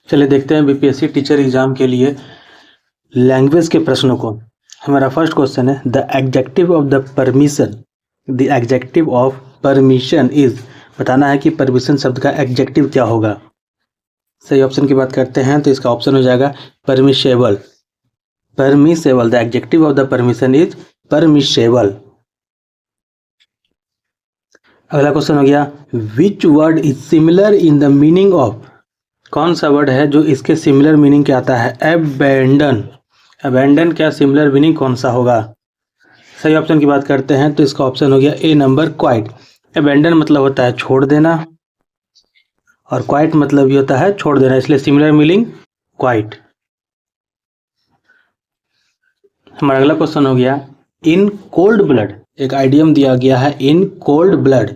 चलिए देखते हैं बीपीएससी टीचर एग्जाम के लिए लैंग्वेज के प्रश्नों को। हमारा फर्स्ट क्वेश्चन है the adjective of the permission. The adjective of permission is, बताना है कि परमिशन शब्द का एग्जेक्टिव क्या होगा। सही ऑप्शन की बात करते हैं तो इसका ऑप्शन हो जाएगा permissible. Permissible, the adjective of the permission is permissible. अगला क्वेश्चन हो गया which word is similar in the meaning of, कौन सा वर्ड है जो इसके सिमिलर मीनिंग के आता है। एबेंडन, अबेंडन क्या सिमिलर मीनिंग कौन सा होगा। सही ऑप्शन की बात करते हैं तो इसका ऑप्शन हो गया ए नंबर क्वाइट। अबेंडन मतलब होता है छोड़ देना और क्वाइट मतलब ये होता है छोड़ देना, इसलिए सिमिलर मीनिंग क्वाइट। हमारा अगला क्वेश्चन हो गया इन कोल्ड ब्लड, एक आइडियम दिया गया है इन कोल्ड ब्लड,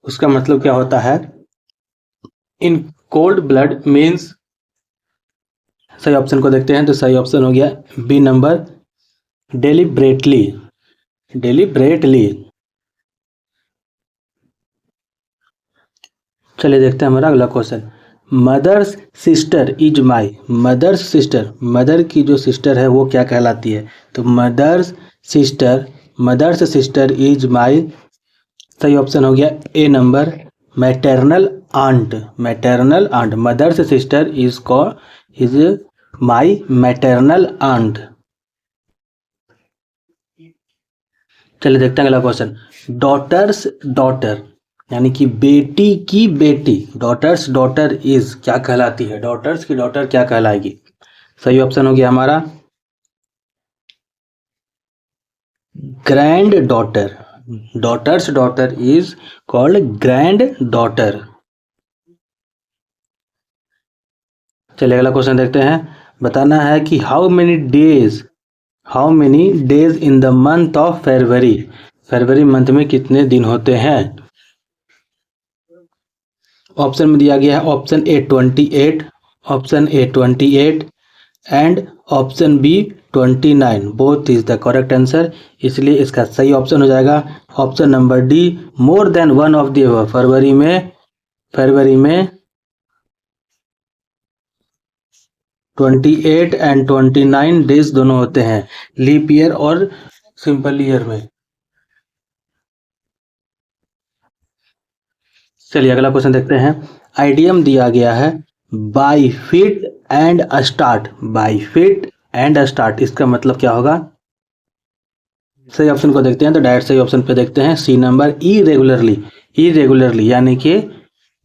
उसका मतलब क्या होता है। इन कोल्ड ब्लड मीन्स, सही ऑप्शन को देखते हैं तो सही ऑप्शन हो गया बी नंबर डेलिब्रेटली। डेलिब्रेटली। चलिए देखते हैं हमारा अगला question mother's sister is my. Mother's sister, mother की जो सिस्टर है वो क्या कहलाती है। तो मदर्स सिस्टर इज माई, सही ऑप्शन हो गया A number maternal aunt. Maternal aunt, mother's sister is my maternal aunt. चलिए देखते हैं अगला क्वेश्चन डॉटर्स डॉटर, यानी कि बेटी की बेटी, डॉटर्स डॉटर इज क्या कहलाती है। डॉटर्स की डॉटर क्या कहलाएगी। सही ऑप्शन हो गया हमारा granddaughter. Daughter's daughter is called granddaughter. चलिए अगला क्वेश्चन देखते हैं, बताना है कि how many days in the month of February. फरवरी मंथ में कितने दिन होते हैं। ऑप्शन में दिया गया है option A 28, option A 28 and option B 29। Both is the correct answer, इसलिए इसका सही ऑप्शन हो जाएगा option number D more than one of the above. फरवरी में 28 एंड 29 डेज दोनों होते हैं, लीप ईयर और सिंपल ईयर में। चलिए अगला क्वेश्चन देखते हैं, आइडियम दिया गया है by fit and start. By fit and start, इसका मतलब क्या होगा। सही ऑप्शन को देखते हैं तो डायरेक्ट सही ऑप्शन पे देखते हैं सी नंबर इरेगुलरली। इरेगुलरली यानी कि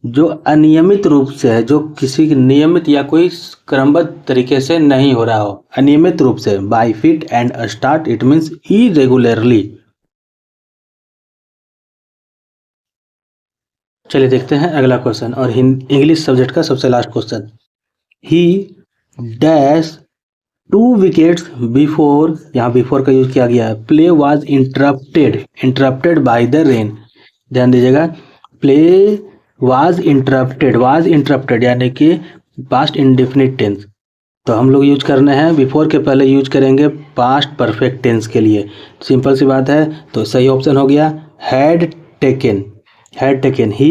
जो अनियमित रूप से है, जो किसी नियमित या कोई क्रमबद्ध तरीके से नहीं हो रहा हो, अनियमित रूप से। By fit and start it means irregularly. चलिए देखते हैं अगला क्वेश्चन और इंग्लिश सब्जेक्ट का सबसे लास्ट क्वेश्चन ही डैश 2 विकेट्स बिफोर, यहाँ बिफोर का यूज किया गया है। Play was interrupted by the rain. ध्यान दीजिएगा, प्ले वाज इंटरप्टेड यानी कि पास्ट इंडेफिनिट टेंस। तो हम लोग यूज करने हैं बिफोर के पहले यूज करेंगे पास्ट परफेक्ट टेंस के लिए। सिंपल सी बात है, तो सही ऑप्शन हो गया had taken. He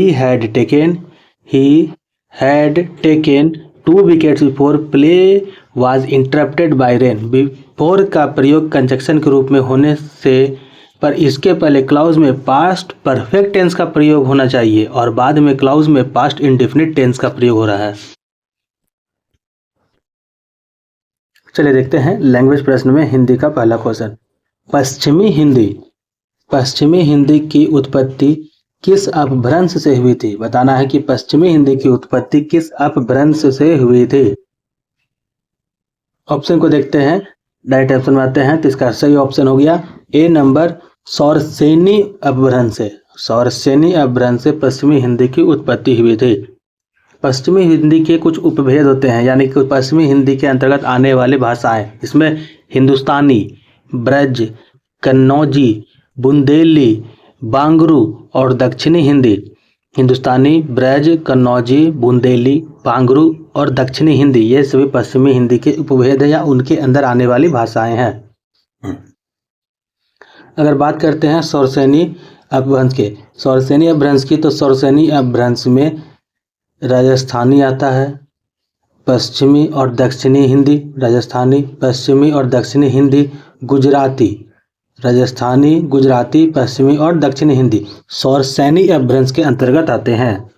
had taken 2 wickets before play was interrupted by rain. Before का प्रयोग कंजक्शन के रूप में होने से, पर इसके पहले क्लाउज में पास्ट परफेक्ट टेंस का प्रयोग होना चाहिए और बाद में क्लाउज में पास्ट इंडेफिनिट टेंस का प्रयोग हो रहा है। चलिए देखते हैं लैंग्वेज प्रश्न में हिंदी का पहला क्वेश्चन पश्चिमी हिंदी की उत्पत्ति किस अपभ्रंश से हुई थी। बताना है कि पश्चिमी हिंदी की उत्पत्ति किस अपभ्रंश से हुई थी। ऑप्शन को देखते हैं, डायरेक्ट ऑप्शन में आते हैं तो इसका सही ऑप्शन हो गया ए नंबर सौरसेनी अपभ्रंश से। सौरसेनी अपभ्रंश से पश्चिमी हिंदी की उत्पत्ति हुई थी। पश्चिमी हिंदी के कुछ उपभेद होते हैं, यानी कि पश्चिमी हिंदी के अंतर्गत आने वाली भाषाएं, इसमें हिंदुस्तानी, ब्रज, कन्नौजी, बुंदेली, बांगरू और दक्षिणी हिंदी। हिंदुस्तानी, ब्रज, कन्नौजी, बुंदेली, बांगरू और दक्षिणी हिंदी, ये सभी पश्चिमी हिंदी के उपभेद है या उनके अंदर आने वाली भाषाएं हैं। अगर बात करते हैं सौरसेनी अपभ्रंश की, तो सौरसेनी अपभ्रंश में राजस्थानी आता है, पश्चिमी और दक्षिणी हिंदी राजस्थानी, पश्चिमी और दक्षिणी हिंदी गुजराती, राजस्थानी, गुजराती, पश्चिमी और दक्षिणी हिंदी सौरसैनी अपभ्रंश के अंतर्गत आते हैं।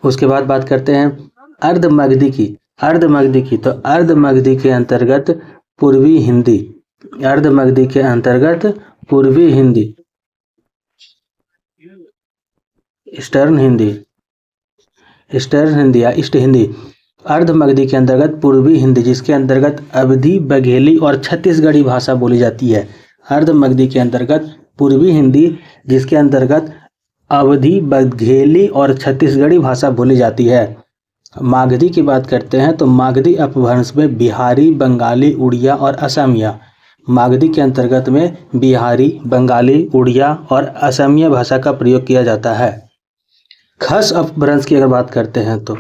उसके बाद बात करते हैं अर्धमगधी की। अर्धमगधी की, तो अर्धमगधी के अंतर्गत पूर्वी हिंदी, अर्धमगधी के अंतर्गत पूर्वी हिंदी, ईस्टर्न हिंदी, ईस्टर्न हिंदी या ईस्ट हिंदी। अर्धमगधी के अंतर्गत पूर्वी हिंदी, जिसके अंतर्गत अवधी, बघेली और छत्तीसगढ़ी भाषा बोली जाती है। अर्धमगधी के अंतर्गत पूर्वी हिंदी, जिसके अंतर्गत अवधी, बघेली और छत्तीसगढ़ी भाषा बोली जाती है। मागधी की बात करते हैं तो मागधी अपभ्रंश में बिहारी, बंगाली, उड़िया और असमिया, मागधी के अंतर्गत में बिहारी, बंगाली, उड़िया और असमिया भाषा का प्रयोग किया जाता है। खस अपभ्रंश की अगर बात करते हैं तो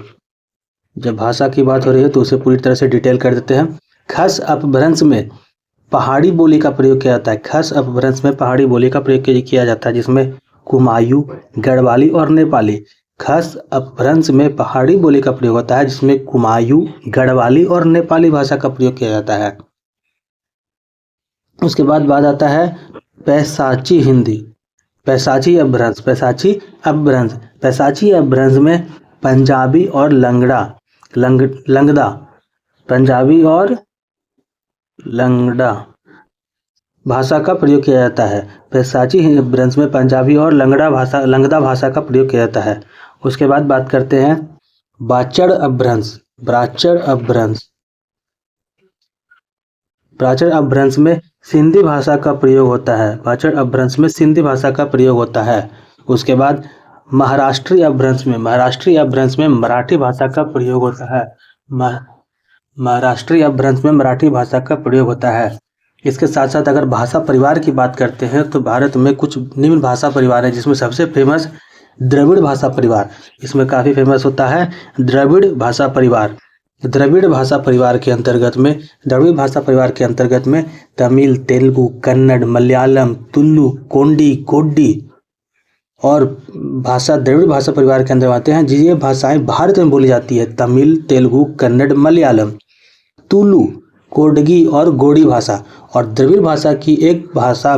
जब भाषा की बात हो रही है तो उसे पूरी तरह से डिटेल कर देते हैं। खस अपभ्रंश में पहाड़ी बोली का प्रयोग किया जाता है। खस अपभ्रंश में पहाड़ी बोली का प्रयोग किया जाता है, जिसमें कुमायूं, गढ़वाली और नेपाली। खस अपभ्रंश में पहाड़ी बोली का प्रयोग होता है, जिसमें कुमायूं, गढ़वाली और नेपाली भाषा का प्रयोग किया जाता है। उसके बाद बात आता है पैसाची हिंदी, पैसाची अपभ्रंश, पैसाची अपभ्रंश, पैसाची अपभ्रंश में पंजाबी और लंगड़ा, पंजाबी और लंगड़ा भाषा का प्रयोग किया जाता है। पैसाची अपभ्रंश में पंजाबी और लंगड़ा भाषा का प्रयोग किया जाता है। उसके बाद बात करते हैं बाचड़ अपभ्रंश, ब्राचड़ अपभ्रंश, बाचड़ अपभ्रंश में सिंधी भाषा का प्रयोग होता है। बाचड़ अपभ्रंश में सिंधी भाषा का प्रयोग होता है। उसके बाद महाराष्ट्रीय अपभ्रंश में मराठी भाषा का प्रयोग होता है। महाराष्ट्रीय अपभ्रंश में मराठी भाषा का प्रयोग होता है। इसके साथ साथ अगर भाषा परिवार की बात करते हैं तो भारत में कुछ निम्न भाषा परिवार है, जिसमें सबसे फेमस द्रविड़ भाषा परिवार, इसमें काफ़ी फेमस होता है द्रविड़ भाषा परिवार। द्रविड़ भाषा परिवार के अंतर्गत में तमिल, तेलुगु, कन्नड़, मलयालम, तुलु, कोंडी, गोड्डी और भाषा द्रविड़ भाषा परिवार के अंदर आते हैं। ये भाषाएं भारत में बोली जाती है। तमिल, तेलुगु, कन्नड़, मलयालम, तुलु, कोडगी और गोडी भाषा। और द्रविड़ भाषा की एक भाषा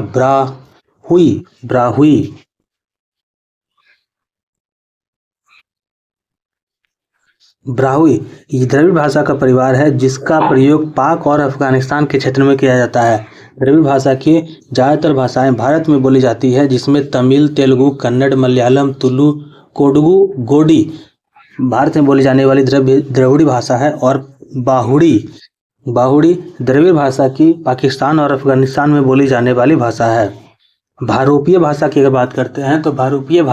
ब्राहुई, ये द्रविड़ भाषा का परिवार है, जिसका प्रयोग पाक और अफगानिस्तान के क्षेत्र में किया जाता है। द्रविड़ भाषा की ज़्यादातर भाषाएं भारत में बोली जाती है, जिसमें तमिल, तेलुगु, कन्नड़, मलयालम, तुलु, कोडगु, गोडी भारत में बोली जाने वाली द्रविड़ भाषा है। और बाहुड़ी द्रविड़ भाषा की पाकिस्तान और अफगानिस्तान में बोली जाने वाली भाषा है। भारोपीय भाषा की अगर बात करते हैं तो भारोपीय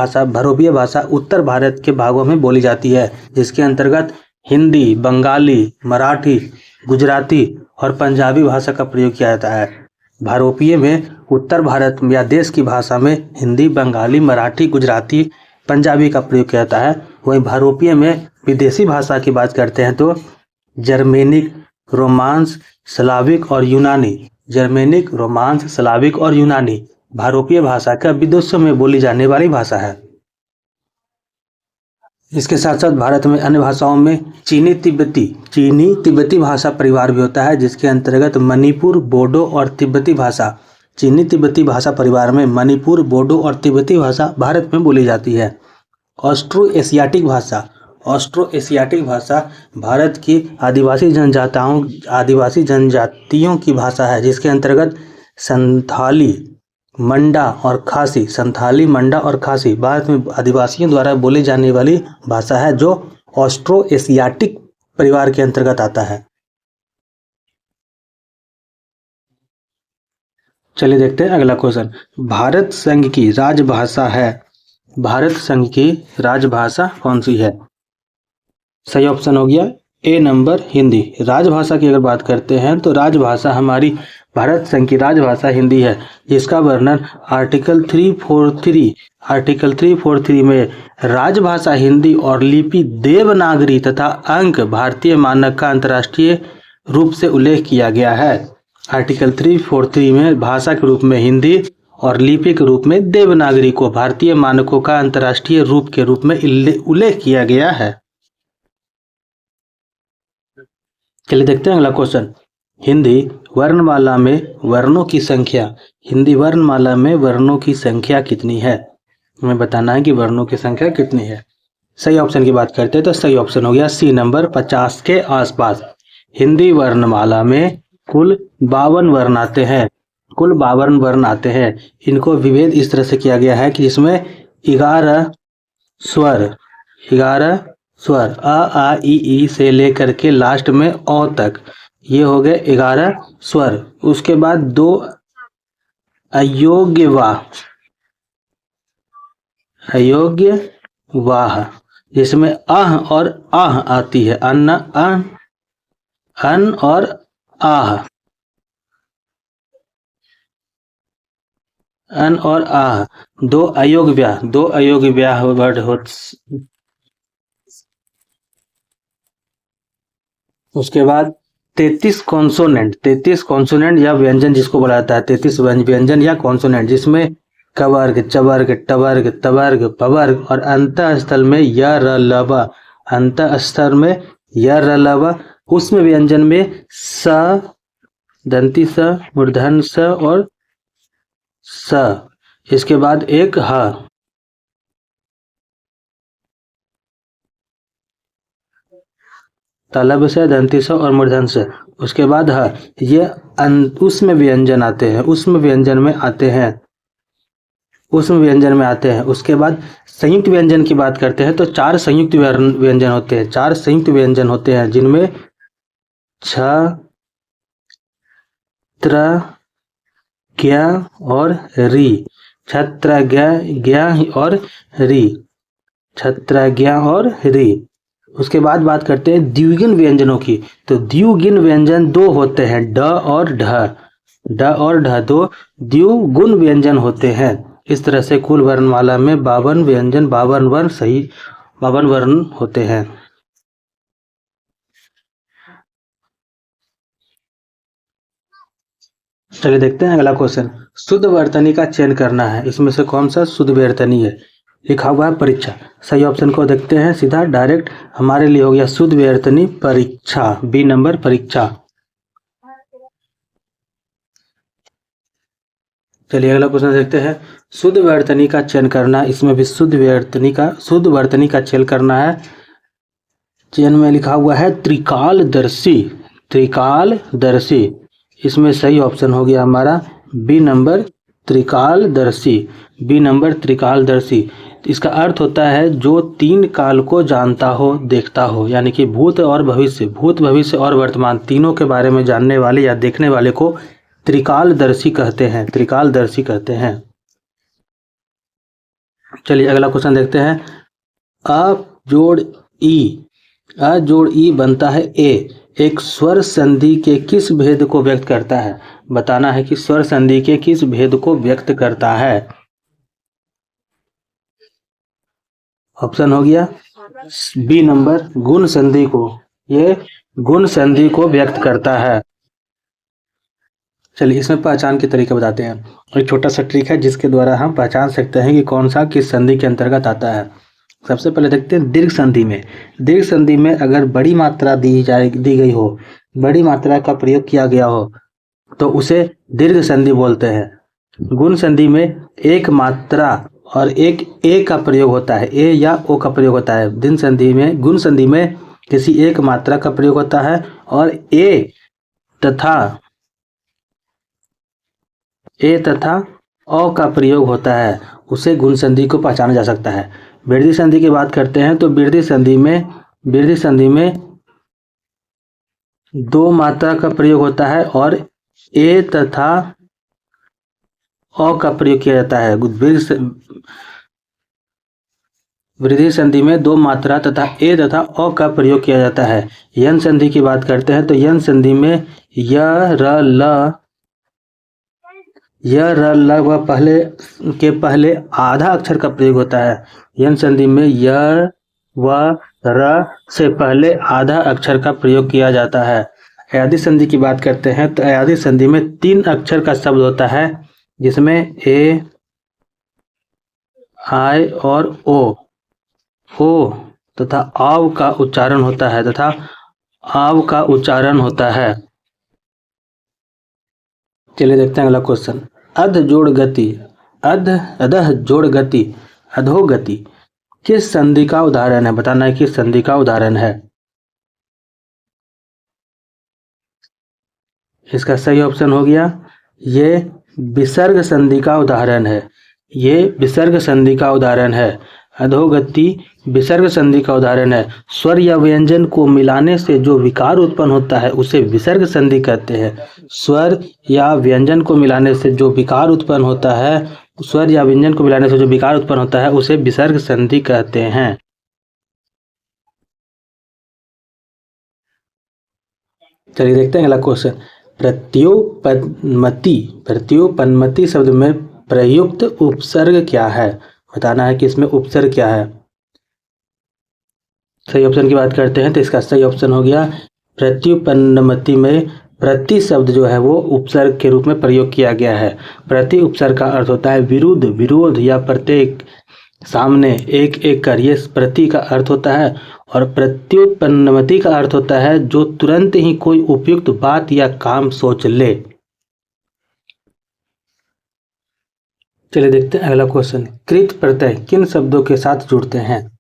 भाषा उत्तर भारत के भागों में बोली जाती है, जिसके अंतर्गत हिंदी, बंगाली, मराठी, गुजराती और पंजाबी भाषा का प्रयोग किया जाता है। भारोपीय में उत्तर भारत या देश की भाषा में हिंदी, बंगाली, मराठी, गुजराती, पंजाबी का प्रयोग किया जाता है। वहीं भारोपीय में विदेशी भाषा की बात करते हैं तो जर्मेनिक, रोमांस, स्लाविक और यूनानी भारोपीय भाषा का विदेशों में बोली जाने वाली भाषा है। इसके साथ साथ भारत में अन्य भाषाओं में चीनी तिब्बती भाषा परिवार भी होता है, जिसके अंतर्गत मणिपुर, बोडो और तिब्बती भाषा, चीनी तिब्बती भाषा परिवार में मणिपुर, बोडो और तिब्बती भाषा भारत में बोली जाती है। ऑस्ट्रो एशियाटिक भाषा भारत की आदिवासी जनजातियों की भाषा है, जिसके अंतर्गत संथाली, मंडा और खासी भारत में आदिवासियों द्वारा बोली जाने वाली भाषा है, जो ऑस्ट्रो एशियाटिक परिवार के अंतर्गत आता है। चलिए देखते हैं अगला क्वेश्चन। भारत संघ की राजभाषा कौन सी है? सही ऑप्शन हो गया ए नंबर हिंदी। राजभाषा की अगर बात करते हैं तो राजभाषा हमारी भारत संघ की राजभाषा हिंदी है, जिसका वर्णन आर्टिकल 343 में राजभाषा हिंदी और लिपि देवनागरी तथा अंक भारतीय मानक का अंतर्राष्ट्रीय रूप से उल्लेख किया गया है। आर्टिकल 343 में भाषा के रूप में हिंदी और लिपि के रूप में देवनागरी को भारतीय मानकों का अंतर्राष्ट्रीय रूप के रूप में उल्लेख किया गया है। चलिए देखते हैं अगला क्वेश्चन। हिंदी वर्णमाला में वर्णों की संख्या, हिंदी वर्णमाला में वर्णों की संख्या कितनी है? हमें बताना है कि वर्णों की संख्या कितनी है। सही ऑप्शन की बात करते हैं तो सही ऑप्शन हो गया सी नंबर 50 के आसपास। हिंदी वर्णमाला में कुल 52 वर्ण आते हैं, कुल 52 वर्ण आते हैं। इनको विभेद इस तरह से किया गया है कि इसमें 11 स्वर, 11 स्वर अ आ ई से लेकर के लास्ट में औ तक, ये हो गए 11 स्वर। उसके बाद 2 अयोग्य वाह, अयोग्य वाह जिसमें अह और आह आती है, अन्न अन, अन और आह, अन और आह। 2 अयोग्य व्याह, 2 अयोग्य व्याह वर्ड हो। उसके बाद 33 कॉन्सोनेंट, 33 कॉन्सोनेंट या व्यंजन जिसको बोला जाता है, 33 व्यंजन या कॉन्सोनेंट, जिसमें कवर्ग, चवर्ग, टवर्ग, तवर्ग, पवर्ग और अंत स्थल में य र ल व, अंत स्तर में य र ल व। उसमें व्यंजन में स, दंती स, मूर्धन स और स। इसके बाद एक ह, तलब से, दंती से और मूर्धन से। उसके बाद ह, ये उसमें व्यंजन आते हैं, उसमें व्यंजन में आते हैं, उसमें व्यंजन में आते हैं। उसके बाद संयुक्त व्यंजन की बात करते हैं तो 4 संयुक्त व्यंजन होते हैं, 4 संयुक्त व्यंजन होते हैं, जिनमें छ, त्र, ज्ञ और री, छत्र ज्ञ और री, छत्र ज्ञ और री। उसके बाद बात करते हैं द्विगुण व्यंजनों की। तो द्विगुण व्यंजन 2 होते हैं, ड और ढ, ड और ढ 2 द्विगुण व्यंजन होते हैं। इस तरह से कुल वर्णमाला में 52 व्यंजन, 52 वर्ण, सही 52 वर्ण होते हैं। चलिए देखते हैं अगला क्वेश्चन। शुद्ध वर्तनी का चयन करना है, इसमें से कौन सा शुद्ध वर्तनी है? लिखा हुआ है परीक्षा। सही ऑप्शन को देखते हैं सीधा डायरेक्ट, हमारे लिए हो गया शुद्ध वर्तनी परीक्षा, बी नंबर परीक्षा। चलिए अगला क्वेश्चन देखते हैं। शुद्ध वर्तनी का चयन करना, इसमें भी शुद्ध वर्तनी का चयन करना है। चयन में लिखा हुआ है त्रिकालदर्शी, त्रिकालदर्शी। इसमें सही ऑप्शन हो गया हमारा बी नंबर त्रिकालदर्शी, बी नंबर त्रिकालदर्शी। इसका अर्थ होता है जो 3 काल को जानता हो, देखता हो, यानी कि भूत और भविष्य, भूत भविष्य और वर्तमान तीनों के बारे में जानने वाले या देखने वाले को त्रिकालदर्शी कहते हैं, त्रिकालदर्शी कहते हैं। चलिए अगला क्वेश्चन देखते हैं। अ जोड़ ई, अ जोड़ ई बनता है ए, एक स्वर संधि के किस भेद को व्यक्त करता है? बताना है कि स्वर संधि के किस भेद को व्यक्त करता है। ऑप्शन हो गया बी नंबर गुण संधि को, ये गुण संधि को व्यक्त करता है। चलिए इसमें पहचान के तरीके बताते हैं। एक छोटा सा ट्रिक है जिसके द्वारा हम पहचान सकते हैं कि कौन सा किस संधि के अंतर्गत आता है। सबसे पहले देखते हैं दीर्घ संधि में। दीर्घ संधि में अगर बड़ी मात्रा दी गई हो, बड़ी मात्रा का प्रयोग किया गया हो तो उसे दीर्घ संधि बोलते हैं। गुण संधि में एक मात्रा और एक ए का प्रयोग होता है, ए या ओ का प्रयोग होता है। दिन संधि में, गुण संधि में किसी एक मात्रा का प्रयोग होता है और ए तथा अ का प्रयोग होता है, उसे गुण संधि को पहचाना जा सकता है। वृद्धि संधि की बात करते हैं तो वृद्धि संधि में 2 मात्रा का प्रयोग होता है और ए तथा अ का प्रयोग किया जाता है। वृद्धि संधि में 2 मात्रा तथा ए तथा अ का प्रयोग किया जाता है। यन संधि की बात करते हैं तो यन संधि में य र ल व पहले आधा अक्षर का प्रयोग होता है। यन संधि में य व र से पहले आधा अक्षर का प्रयोग किया जाता है। अयादी संधि की बात करते हैं तो अयादी संधि में 3 अक्षर का शब्द होता है, जिसमें ए, आई और ओ तथा आव का उच्चारण होता है तथा आव का उच्चारण होता है? चलिए देखते हैं अगला क्वेश्चन। अध जोड़ गति, अधः जोड़ गति, अधोगति किस संधि का उदाहरण है? बताना है किस संधि का उदाहरण है। इसका सही ऑप्शन हो गया ये विसर्ग संधि का उदाहरण है। ये विसर्ग संधि का उदाहरण है। अधोगति विसर्ग संधि का उदाहरण है। स्वर या व्यंजन को मिलाने से जो विकार उत्पन्न होता है उसे विसर्ग संधि कहते हैं। स्वर या व्यंजन को मिलाने से जो विकार उत्पन्न होता है, स्वर या व्यंजन को मिलाने से जो विकार उत्पन्न होता है उसे विसर्ग संधि कहते हैं। चलिए देखते हैं अगला क्वेश्चन। प्रत्युपन्नमति शब्द में प्रयुक्त उपसर्ग क्या है? बताना है कि इसमें उपसर्ग क्या है। सही ऑप्शन की बात करते हैं तो इसका सही ऑप्शन हो गया प्रत्युपन्नमति में प्रति शब्द जो है वो उपसर्ग के रूप में प्रयोग किया गया है। प्रति उपसर्ग का अर्थ होता है विरुद्ध, विरोध या प्रत्येक, सामने, एक एक कर, ये प्रति का अर्थ होता है। और प्रत्युपन्नमति का अर्थ होता है जो तुरंत ही कोई उपयुक्त बात या काम सोच ले। चलिए देखते हैं अगला क्वेश्चन। कृत प्रत्यय किन शब्दों के साथ जुड़ते हैं?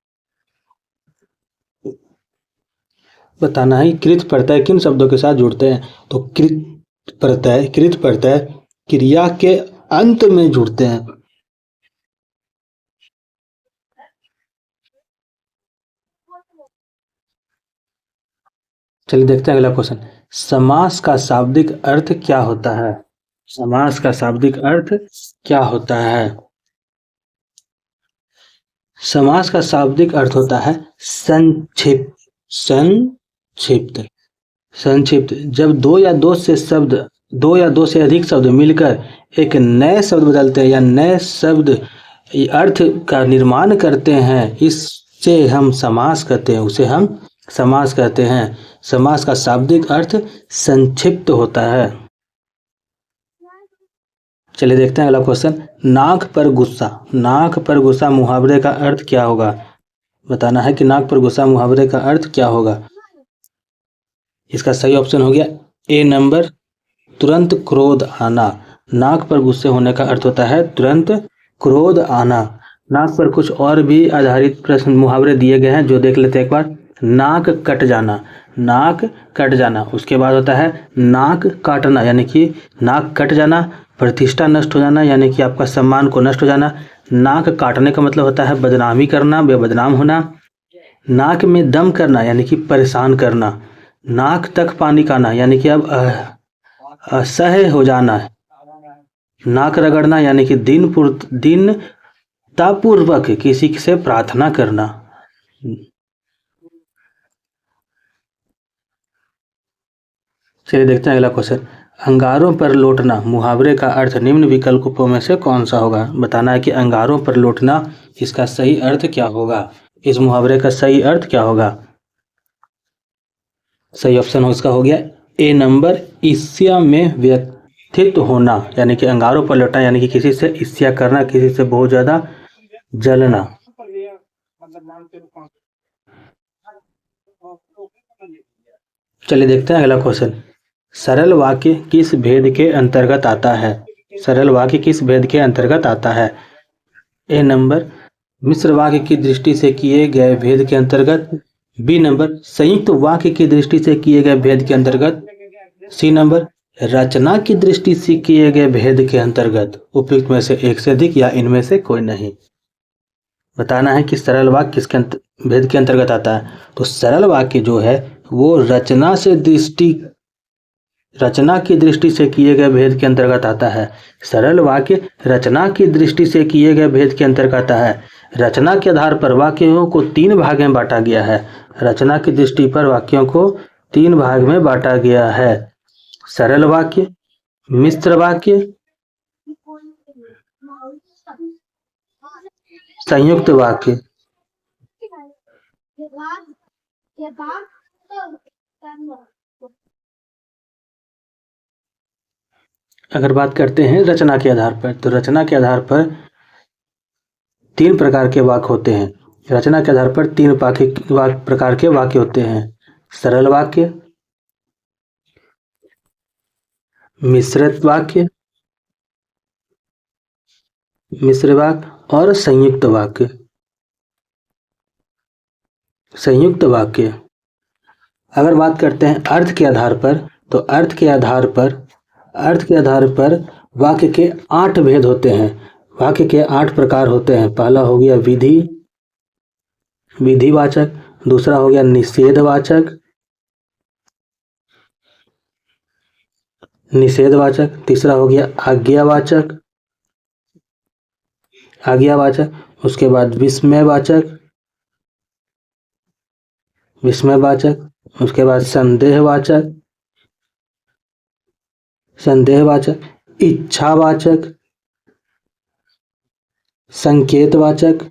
बताना है कृत प्रत्यय किन शब्दों के साथ जुड़ते हैं। तो कृत प्रत्यय क्रिया के अंत में जुड़ते हैं। चलिए देखते हैं अगला क्वेश्चन। समास का शाब्दिक अर्थ क्या होता है? समास का शाब्दिक अर्थ क्या होता है? समास का शाब्दिक अर्थ होता है संक्षिप्त। संक्षिप्त जब दो या दो से अधिक शब्द मिलकर एक नए शब्द बदलते हैं या नए शब्द अर्थ का निर्माण करते हैं, इससे हम समास कहते हैं, उसे हम समास कहते हैं। समास का शाब्दिक अर्थ संक्षिप्त होता है। चलिए देखते हैं अगला क्वेश्चन। नाक पर गुस्सा मुहावरे का अर्थ क्या होगा? बताना है कि नाक पर गुस्सा मुहावरे का अर्थ क्या होगा। इसका सही ऑप्शन हो गया ए नंबर, तुरंत क्रोध आना। नाक पर गुस्से होने का अर्थ होता है तुरंत क्रोध आना। नाक पर कुछ और भी आधारित प्रश्न मुहावरे दिए गए हैं जो देख लेते हैं एक बार। नाक कट जाना, उसके बाद होता है नाक काटना यानी कि नाक कट जाना, प्रतिष्ठा नष्ट हो जाना यानी कि आपका सम्मान को नष्ट हो जाना। नाक काटने का मतलब होता है बदनामी करना, बदनाम होना। नाक में दम करना यानी कि परेशान करना। नाक तक पानी का आना यानी कि अब असह्य हो जाना है। नाक रगड़ना यानी कि दीनतापूर्वक किसी से प्रार्थना करना। चलिए देखते हैं अगला क्वेश्चन। अंगारों पर लौटना मुहावरे का अर्थ निम्न विकल्पों में से कौन सा होगा? बताना है कि अंगारों पर लौटना इसका सही अर्थ क्या होगा। इस मुहावरे का सही अर्थ क्या होगा। सही ऑप्शन हो इसका हो गया ए नंबर, ईर्ष्या में व्यथित होना यानी कि अंगारों पर लौटना यानी कि किसी से ईर्ष्या करना, किसी से बहुत ज्यादा जलना। चलिए देखते हैं अगला क्वेश्चन। सरल वाक्य किस भेद के अंतर्गत आता है? सरल वाक्य किस भेद के अंतर्गत आता है? ए नंबर, मिश्र वाक्य की दृष्टि से किए गए भेद के अंतर्गत। बी नंबर, संयुक्त वाक्य की दृष्टि से किए गए भेद के अंतर्गत। सी नंबर, रचना की दृष्टि से किए गए भेद के अंतर्गत। उपयुक्त में से एक से अधिक या इनमें से कोई नहीं। बताना है कि सरल वाक्य किसके भेद के अंतर्गत आता है। तो सरल वाक्य जो है वो रचना की दृष्टि से किए गए भेद के अंतर्गत आता है। सरल वाक्य रचना की दृष्टि से किए गए भेद के अंतर्गत आता है। रचना के आधार पर वाक्यों को 3 भाग में बांटा गया है। रचना की दृष्टि पर वाक्यों को 3 भाग में बांटा गया है। सरल वाक्य, मिश्र वाक्य, संयुक्त वाक्य। अगर बात करते हैं रचना के आधार पर, तो रचना के आधार पर 3 प्रकार के वाक्य होते हैं। रचना के आधार पर 3 प्रकार के वाक्य होते हैं। सरल वाक्य, मिश्रित वाक्य, मिश्र वाक्य और संयुक्त वाक्य। संयुक्त वाक्य अगर बात करते हैं अर्थ के आधार पर, तो अर्थ के आधार पर वाक्य के 8 भेद होते हैं, वाक्य के 8 प्रकार होते हैं। पहला हो गया विधि, विधिवाचक। दूसरा हो गया निषेधवाचक, निषेधवाचक। तीसरा हो गया आज्ञावाचक, आज्ञावाचक। उसके बाद विस्मयवाचक, विस्मयवाचक। उसके बाद संदेहवाचक, संदेहवाचक। इच्छावाचक, संकेतवाचक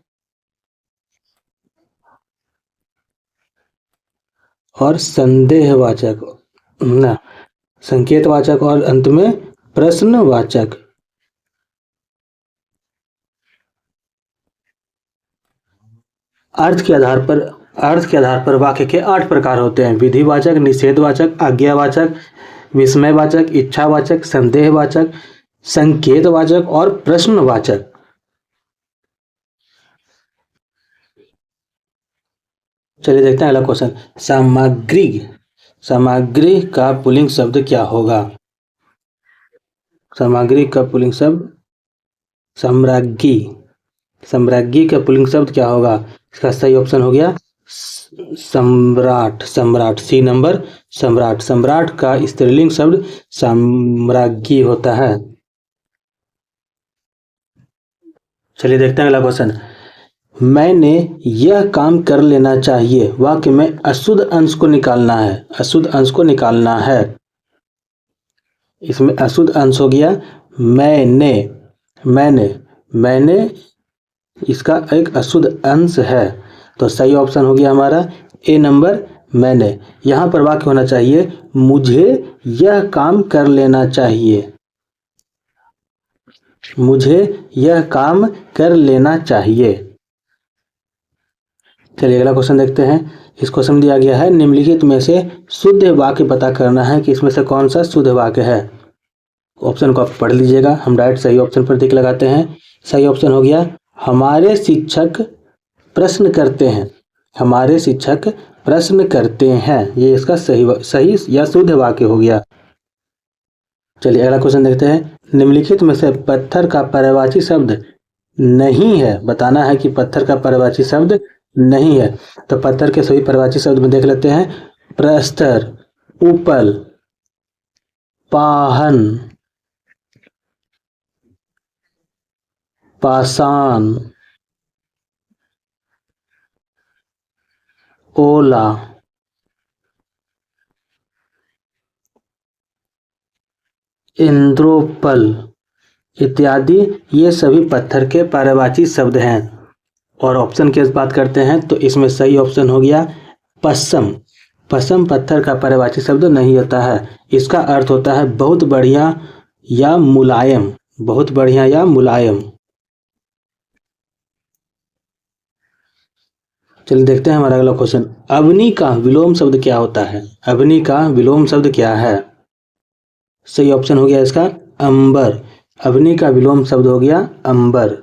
और संदेहवाचक ना, संकेतवाचक और अंत में प्रश्नवाचक। अर्थ के आधार पर वाक्य के 8 प्रकार होते हैं। विधिवाचक, निषेधवाचक, आज्ञावाचक, विस्मयवाचक, इच्छावाचक, संदेहवाचक, संकेतवाचक और प्रश्नवाचक। चलिए देखते हैं अगला क्वेश्चन। सामग्री, सामग्री का पुल्लिंग शब्द क्या होगा? सामग्री का पुल्लिंग शब्द साम्राज्ञी, साम्राज्ञी का पुल्लिंग शब्द क्या होगा? इसका सही ऑप्शन हो गया सम्राट, सम्राट। सी नंबर सम्राट। सम्राट का स्त्रीलिंग शब्द साम्राज्ञी होता है। चलिए देखते हैं अगला क्वेश्चन। मैंने यह काम कर लेना चाहिए, वाक्य में अशुद्ध अंश को निकालना है, अशुद्ध अंश को निकालना है। इसमें अशुद्ध अंश हो गया मैंने, मैंने, मैंने इसका एक अशुद्ध अंश है, तो सही ऑप्शन हो गया हमारा ए नंबर मैंने। यहां पर वाक्य होना चाहिए मुझे यह काम कर लेना चाहिए, मुझे यह काम कर लेना चाहिए। चलिए अगला क्वेश्चन देखते हैं। इस क्वेश्चन में दिया गया है निम्नलिखित में से शुद्ध वाक्य पता करना है कि इसमें से कौन सा शुद्ध वाक्य है। ऑप्शन को आप पढ़ लीजिएगा, हम डायरेक्ट सही ऑप्शन पर टिक लगाते हैं। सही ऑप्शन हो गया हमारे शिक्षक प्रश्न करते हैं, हमारे शिक्षक प्रश्न करते हैं। ये इसका सही या शुद्ध वाक्य हो गया। चलिए अगला क्वेश्चन देखते हैं। निम्नलिखित में से पत्थर का पर्यायवाची शब्द नहीं है, बताना है कि पत्थर का पर्यायवाची शब्द नहीं है। तो पत्थर के सभी पर्यायवाची शब्द में देख लेते हैं। प्रस्तर, उपल, पाहन, पाषाण, ओला, इंद्रोपल इत्यादि, ये सभी पत्थर के पर्यायवाची शब्द हैं। और ऑप्शन की बात करते हैं तो इसमें सही ऑप्शन हो गया पश्चिम। पश्चिम पत्थर का पर्यायवाची शब्द नहीं होता है, इसका अर्थ होता है बहुत बढ़िया या मुलायम, बहुत बढ़िया या मुलायम। चलिए देखते हैं हमारा अगला क्वेश्चन। अवनी का विलोम शब्द क्या होता है? अवनी का विलोम शब्द क्या है? सही ऑप्शन हो गया इसका अंबर। अवनी का विलोम शब्द हो गया अंबर।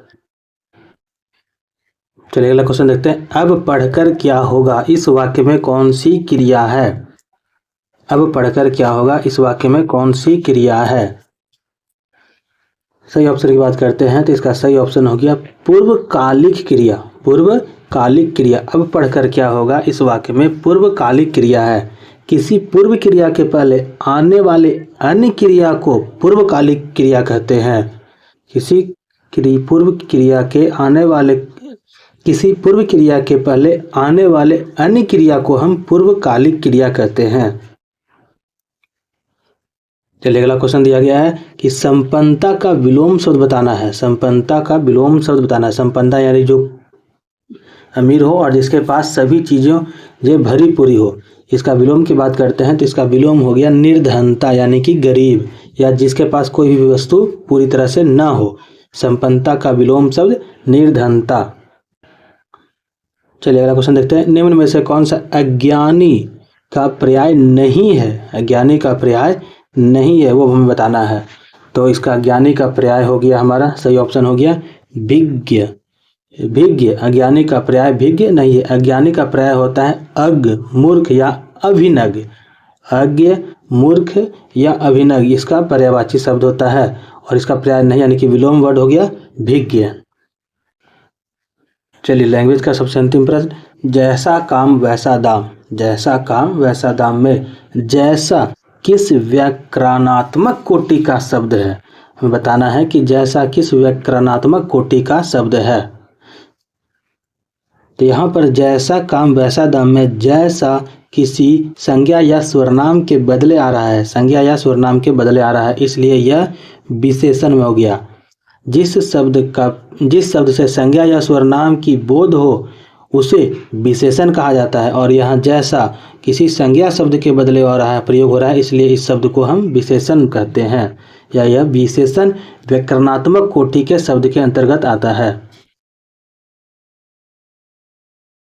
चलिए अगला क्वेश्चन देखते हैं। अब पढ़कर क्या होगा, इस वाक्य में कौन सी क्रिया है? अब पढ़कर क्या होगा, इस वाक्य में कौन सी क्रिया है? सही ऑप्शन की बात करते हैं तो इसका सही ऑप्शन हो गया पूर्वकालिक क्रिया, पूर्वकालिक क्रिया। अब पढ़कर क्या होगा इस वाक्य में पूर्वकालिक क्रिया है। किसी पूर्व क्रिया के पहले आने वाले अन्य क्रिया को पूर्वकालिक क्रिया कहते हैं। किसी पूर्व क्रिया के आने वाले, किसी पूर्व क्रिया के पहले आने वाले अन्य क्रिया को हम पूर्वकालिक क्रिया कहते हैं। चलिए अगला क्वेश्चन दिया गया है कि संपन्नता का विलोम शब्द बताना है। संपन्नता का विलोम शब्द बताना है। संपन्नता यानी जो अमीर हो और जिसके पास सभी चीज़ों जो भरी पूरी हो, इसका विलोम की बात करते हैं तो इसका विलोम हो गया निर्धनता, यानी कि गरीब या जिसके पास कोई भी वस्तु पूरी तरह से ना हो। संपन्नता का विलोम शब्द निर्धनता। चलिए अगला क्वेश्चन देखते हैं। निम्न में से कौन सा अज्ञानी का पर्याय नहीं है? अज्ञानी का पर्याय नहीं है वो हमें बताना है। तो इसका अज्ञानी का पर्याय हो गया हमारा, सही ऑप्शन हो गया भिज्ञ। भिज्ञ, अज्ञानी का पर्याय भिज्ञ नहीं है। अज्ञानी का पर्याय होता है अज्ञ, मूर्ख या अभिनज्ञ। अज्ञ, मूर्ख या अभिनज्ञ इसका पर्यायवाची शब्द होता है, और इसका पर्याय नहीं यानी कि विलोम वर्ड हो गया भिज्ञ। चलिए लैंग्वेज का सबसे अंतिम प्रश्न, जैसा काम वैसा दाम। जैसा काम वैसा दाम में जैसा किस व्याकरणात्मक कोटि का शब्द है? हमें बताना है कि जैसा किस व्याकरणात्मक कोटि का शब्द है। तो यहाँ पर जैसा काम वैसा दाम में जैसा किसी संज्ञा या स्वरनाम के बदले आ रहा है, संज्ञा या स्वरनाम के बदले आ रहा है, इसलिए यह विशेषण में हो गया। जिस शब्द से संज्ञा या स्वरनाम की बोध हो उसे विशेषण कहा जाता है, और यहाँ जैसा किसी संज्ञा शब्द के बदले हो रहा है, प्रयोग हो रहा है, इसलिए इस शब्द को हम विशेषण कहते हैं, या यह विशेषण व्याकरणात्मक कोटि के शब्द के अंतर्गत आता है।